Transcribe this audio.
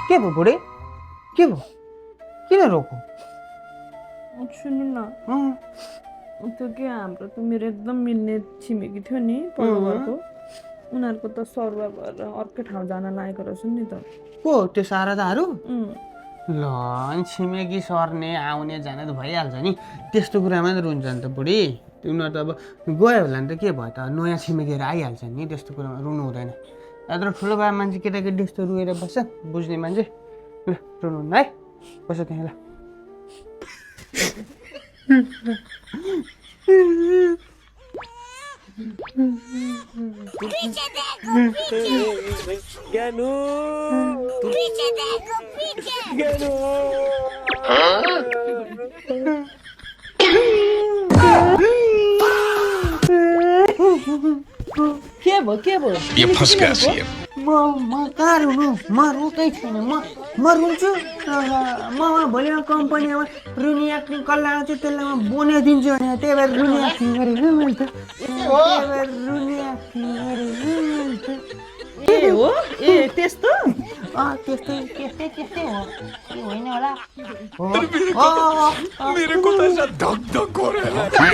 के भयो बुढी के भयो किन रोको सुन्नु न अँ, त्यो के हाम्रो त मेरो एकदम मिल्ने छिमेकी थियो नि पल्लो घरको उनीहरूको त सरुवा भएर अर्कै ठाउँ जान लागेको रहेछ नि त को त्यो शारदाहरू उम्, ल अनि छिमेकी सर्ने आउने जाने त भइहाल्छ नि त्यस्तो कुरामा त रुन्छ नि त बुढी उनीहरू त अब गयो होला नि त के भयो त नयाँ छिमेकीहरू आइहाल्छ नि त्यस्तो कुरामा रुनु हुँदैन यत्रो ठुलो भए मान्छे केटाकेटी यस्तो रुएर बस्छ बुझ्ने मान्छे ल रुनु हुन्न है बस्छ त्यहाँ ल ज्ञानु के भयो ये फंस गया सी म कहाँ रुनु म रुकै छैन म रुन्छु म भोलि कम्पनीमा रुनी एक्टिङ कसलाई आउँछ त्यसलाई म बनाइदिन्छु भने त्यही भएर रुनी एक्टिङ गरेको मैले त त्यही भएर रुनी एक्टिङ गरेको ए हो ए त्यस्तो त्यस्तै हो के होइन होला हो मेरे को तो ऐसा धक धक हो रहा है